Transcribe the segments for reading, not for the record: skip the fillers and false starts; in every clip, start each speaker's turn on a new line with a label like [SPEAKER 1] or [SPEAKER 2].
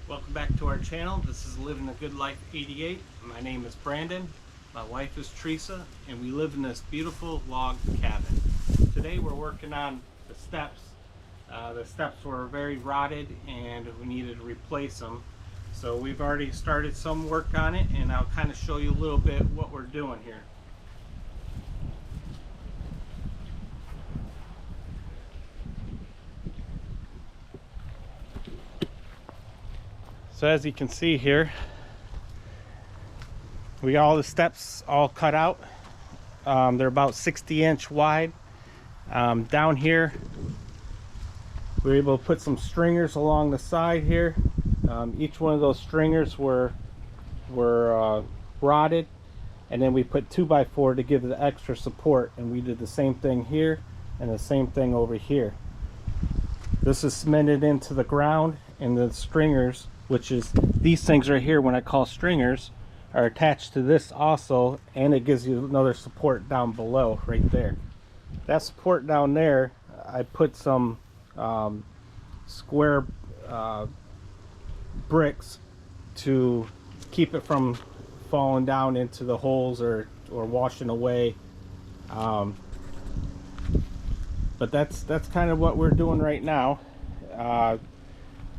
[SPEAKER 1] Welcome back to our channel. This is Living a Good Life 88. My name is Brandon. My wife is Teresa, and we live in this beautiful log cabin. Today we're working on the steps. The steps were very rotted and we needed to replace them. So we've already started some work on it, and I'll kind of show you a little bit what we're doing here. So as you can see here, we got all the steps all cut out. They're about 60-inch wide. Down here, we were able to put some stringers along the side here. Each one of those stringers were rotted, and then we put 2x4 to give the extra support, and we did the same thing here and the same thing over here. This is cemented into the ground, and the stringers, which is these things right here, when I call stringers, are attached to this also, and it gives you another support down below right there. That support down there, I put some square bricks to keep it from falling down into the holes or washing away. But that's kind of what we're doing right now.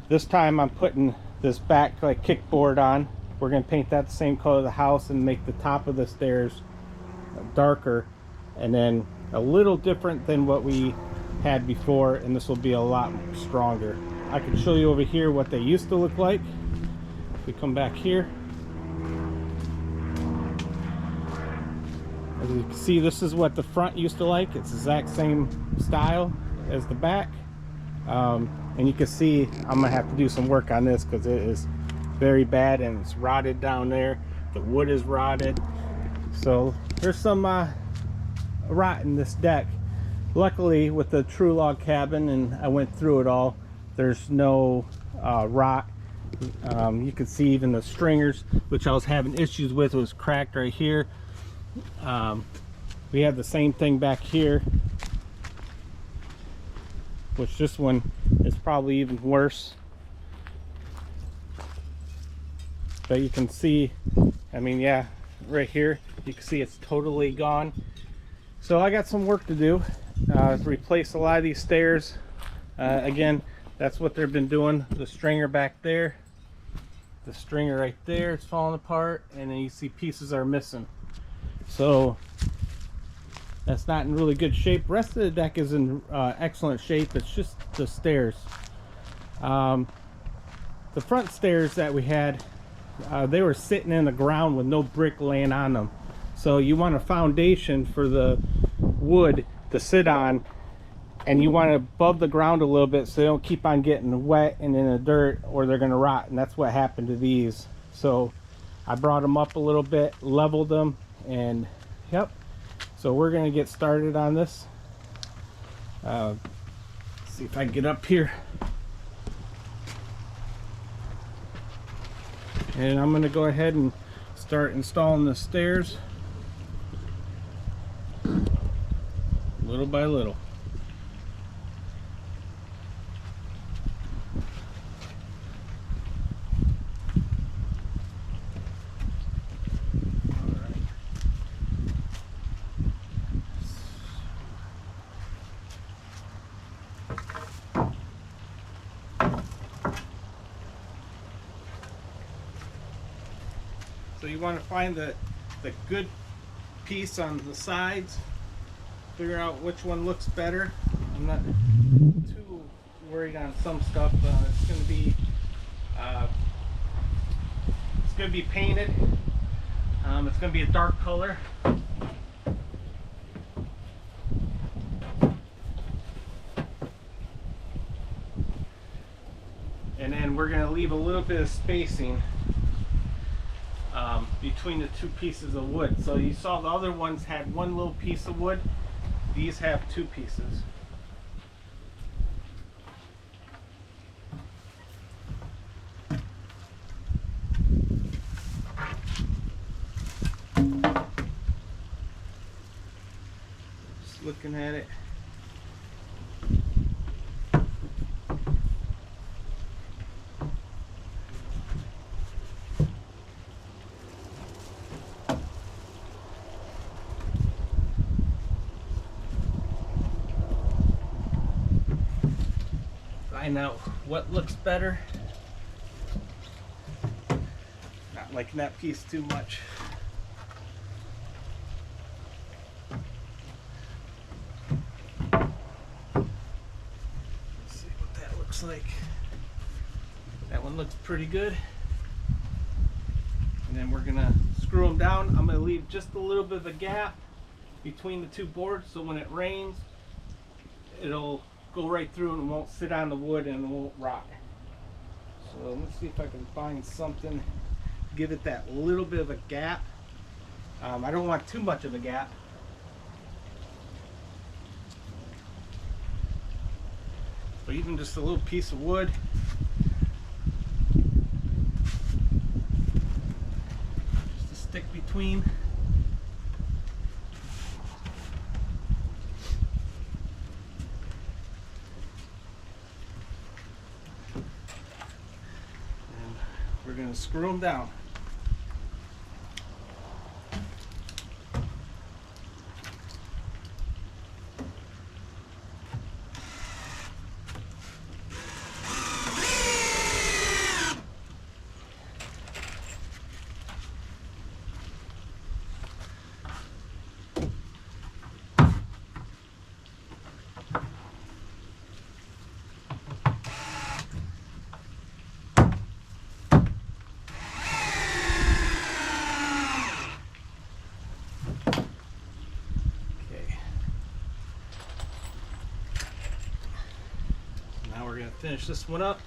[SPEAKER 1] This time I'm putting this back like kickboard on. We're going to paint that the same color of the house and make the top of the stairs darker, and then a little different than what we had before, and this will be a lot stronger. I can show you over here what they used to look like. If we come back here, as you can see, this is what the front used to like. It's the exact same style as the back. And you can see I'm gonna have to do some work on this because it is very bad and it's rotted down there. The wood is rotted, so there's some rot in this deck. Luckily, with the True Log Cabin, and I went through it all, there's no rot. You can see even the stringers, which I was having issues with, was cracked right here. We have the same thing back here, which this one is probably even worse. But you can see, I mean, yeah, right here you can see it's totally gone. So I got some work to do to replace a lot of these stairs. Again, that's what they've been doing. The stringer back there, the stringer right there is falling apart, and then you see pieces are missing. So that's not in really good shape. The rest of the deck is in excellent shape. It's just the stairs. The front stairs that we had, they were sitting in the ground with no brick laying on them. So you want a foundation for the wood to sit on, and you want it above the ground a little bit so they don't keep on getting wet and in the dirt, or they're going to rot. And that's what happened to these. So I brought them up a little bit, leveled them, and yep. So we're going to get started on this. See if I can get up here. And I'm going to go ahead and start installing the stairs little by little. So you want to find the good piece on the sides, figure out which one looks better. I'm not too worried on some stuff. It's going to be painted. It's going to be a dark color. And then we're going to leave a little bit of spacing between the two pieces of wood. So you saw the other ones had one little piece of wood. These have two pieces. Just looking at it. find out what looks better. Not liking that piece too much. Let's see what that looks like. That one looks pretty good. And then we're gonna screw them down. I'm gonna leave just a little bit of a gap between the two boards so when it rains, it'll go right through and it won't sit on the wood and it won't rot. So let's see if I can find something to give it that little bit of a gap. I don't want too much of a gap. So even just a little piece of wood. Just to stick between. We're going to screw them down. Finish this one up.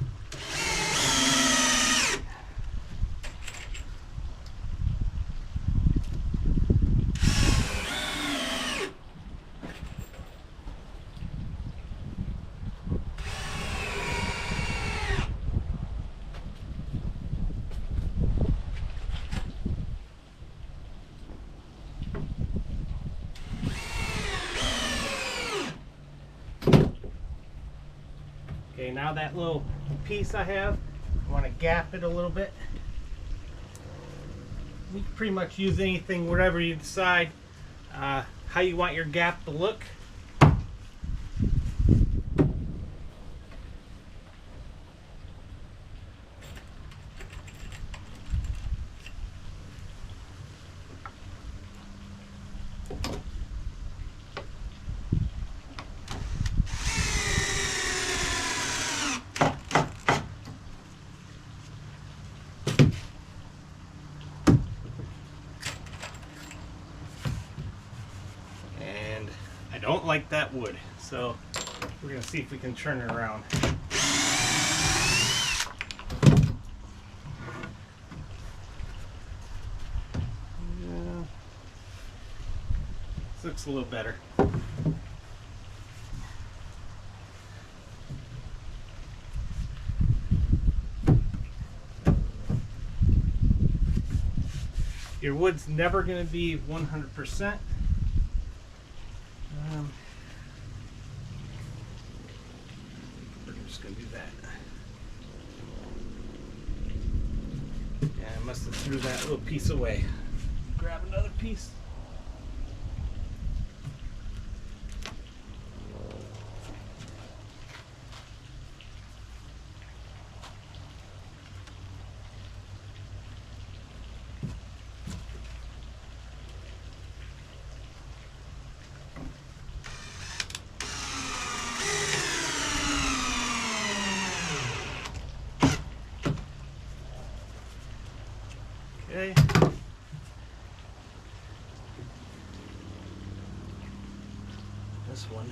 [SPEAKER 1] Okay, now that little piece I have, I want to gap it a little bit. You can pretty much use anything, whatever you decide how you want your gap to look. Don't like that wood, so we're gonna see if we can turn it around. Yeah, this looks a little better. Your wood's never gonna be 100%. We're just going to do that. Yeah, I must have threw that little piece away. Grab another piece. Okay. This one.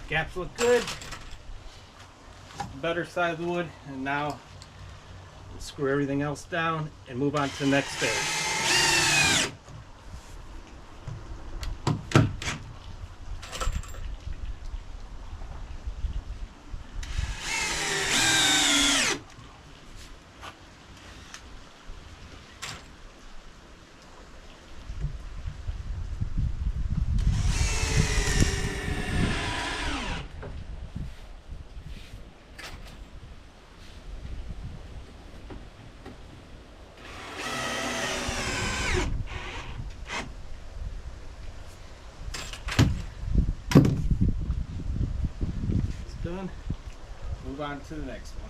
[SPEAKER 1] Gaps look good. Better side of the wood, and now screw everything else down and move on to the next stairs. move on to the next one.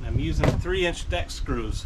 [SPEAKER 1] I'm using 3-inch deck screws.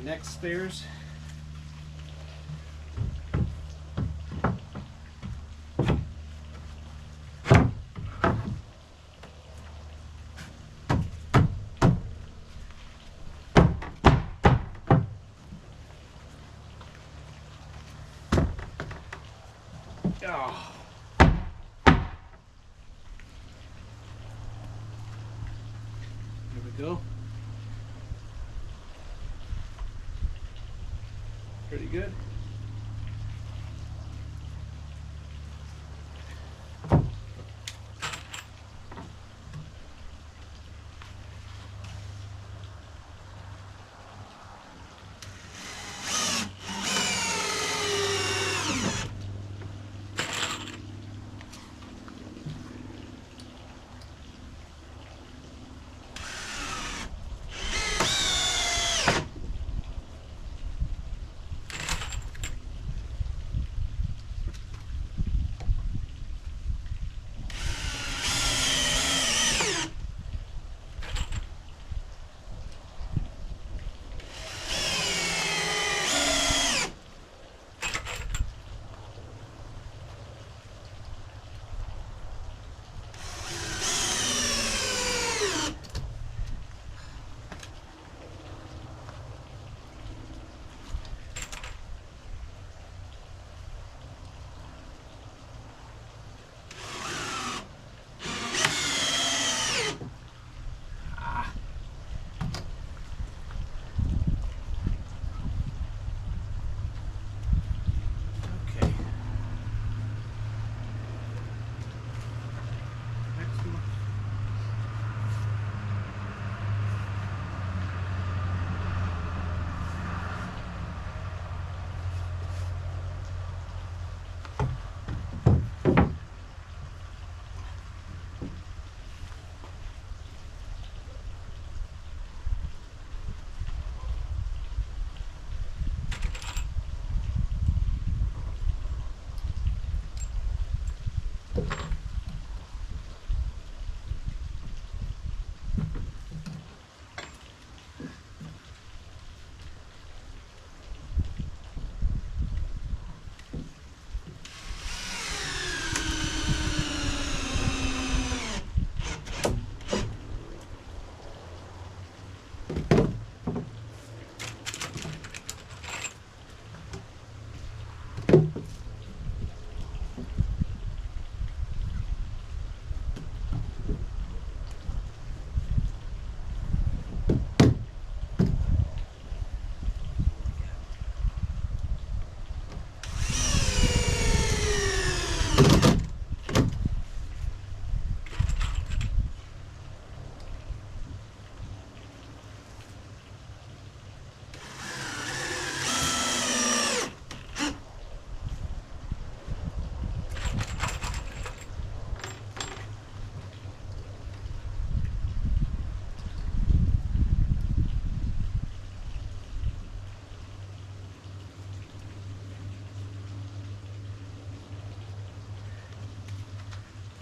[SPEAKER 1] Next stairs. Oh. There we go. Pretty good.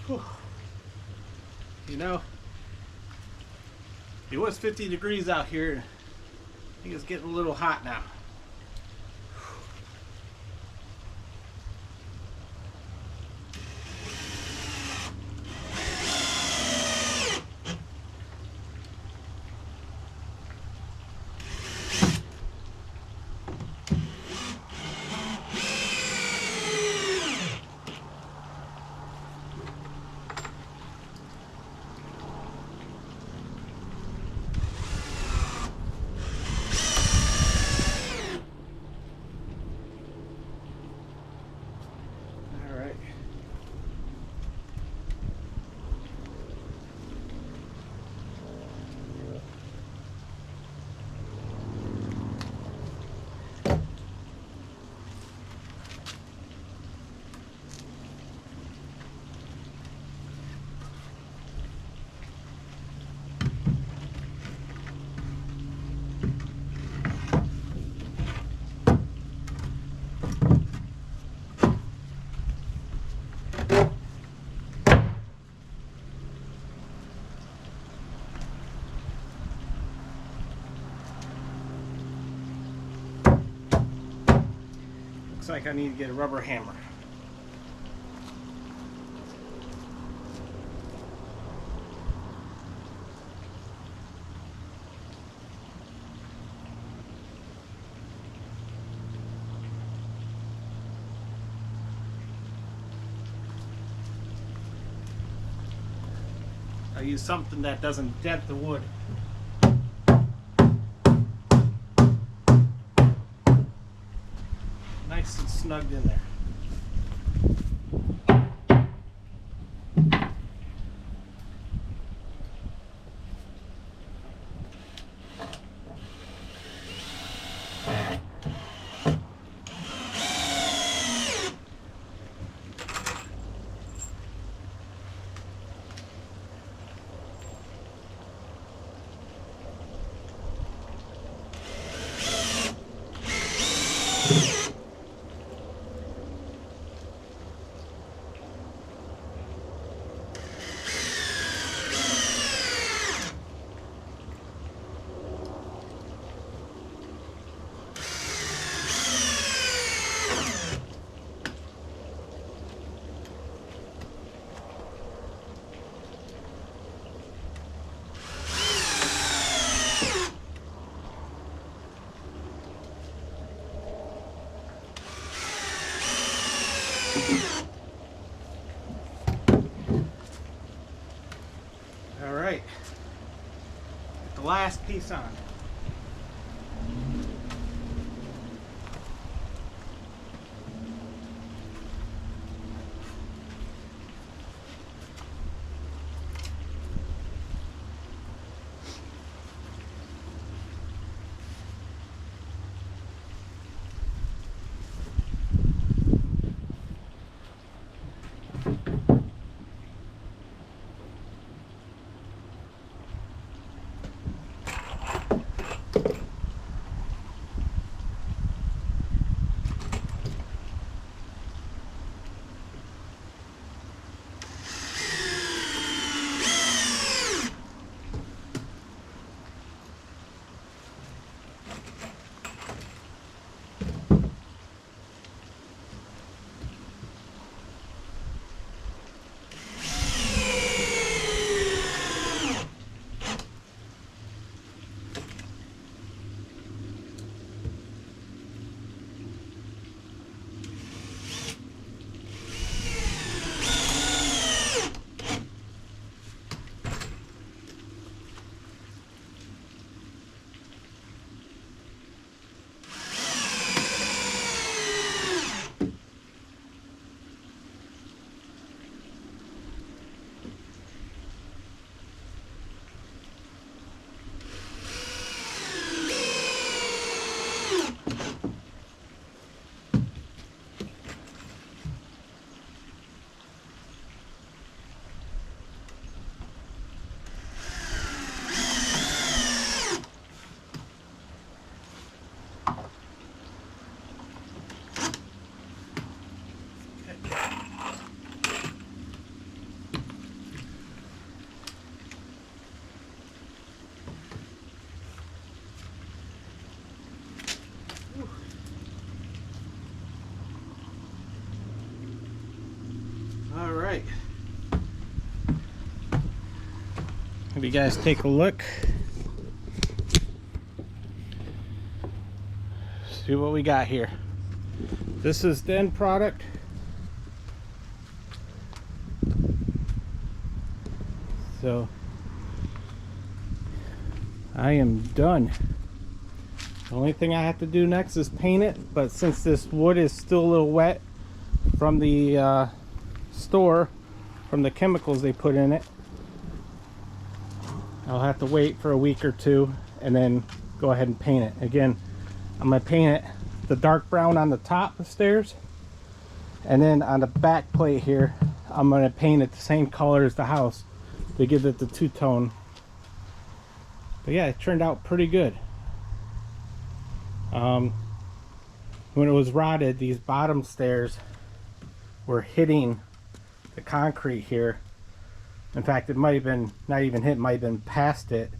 [SPEAKER 1] Whew. You know, it was 50 degrees out here. I think it's getting a little hot now. Looks like I need to get a rubber hammer. I'll use something that doesn't dent the wood. Nice and snugged in there. All right, get the last piece on. right. If you guys take a look, see what we got here. This is the end product. So I am done. The only thing I have to do next is paint it, but since this wood is still a little wet from the store, from the chemicals they put in it, I'll have to wait for a week or two and then go ahead and paint it. Again, I'm going to paint it the dark brown on the top of the stairs, and then on the back plate here I'm going to paint it the same color as the house to give it the two-tone. But yeah, it turned out pretty good. When it was rotted, these bottom stairs were hitting the concrete here. In fact, it might have been not even hit, might have been past it.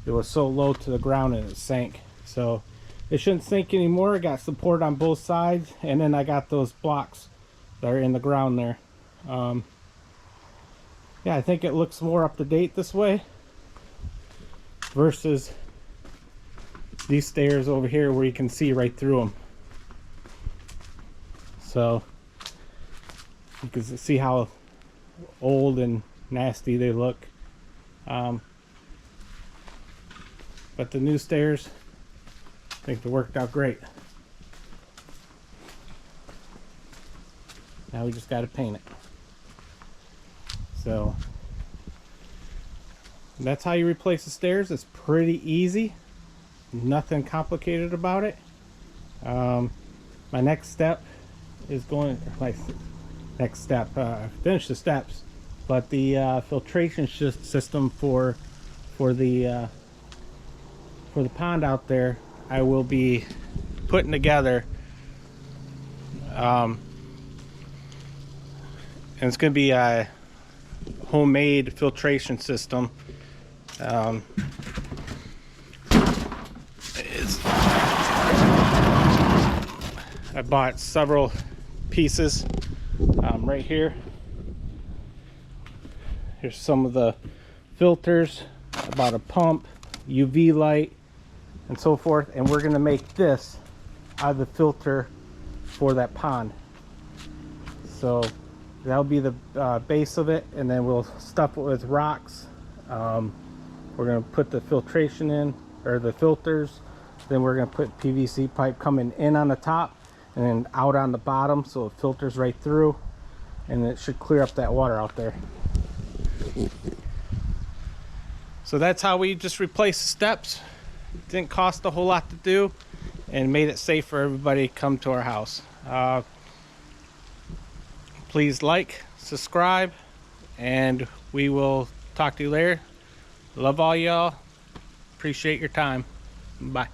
[SPEAKER 1] It was so low to the ground and it sank. So it shouldn't sink anymore. It got support on both sides, and then I got those blocks that are in the ground there. Yeah, I think it looks more up to date this way versus these stairs over here where you can see right through them. So you can see how old and nasty they look. But the new stairs, I think they worked out great. Now we just got to paint it. So that's how you replace the stairs. It's pretty easy, nothing complicated about it. My next step is finish the steps, but the filtration system for the pond out there, I will be putting together. And it's going to be a homemade filtration system. I bought several pieces right here. Here's some of the filters. I bought a pump, UV light, and so forth, and we're going to make this out of the filter for that pond. So that'll be the base of it, and then we'll stuff it with rocks. We're going to put the filtration in, or the filters. Then we're going to put PVC pipe coming in on the top and then out on the bottom, so it filters right through, and it should clear up that water out there. So that's how we just replaced the steps. Didn't cost a whole lot to do, and made it safe for everybody to come to our house. Please like, subscribe, and we will talk to you later. Love all y'all. Appreciate your time. Bye.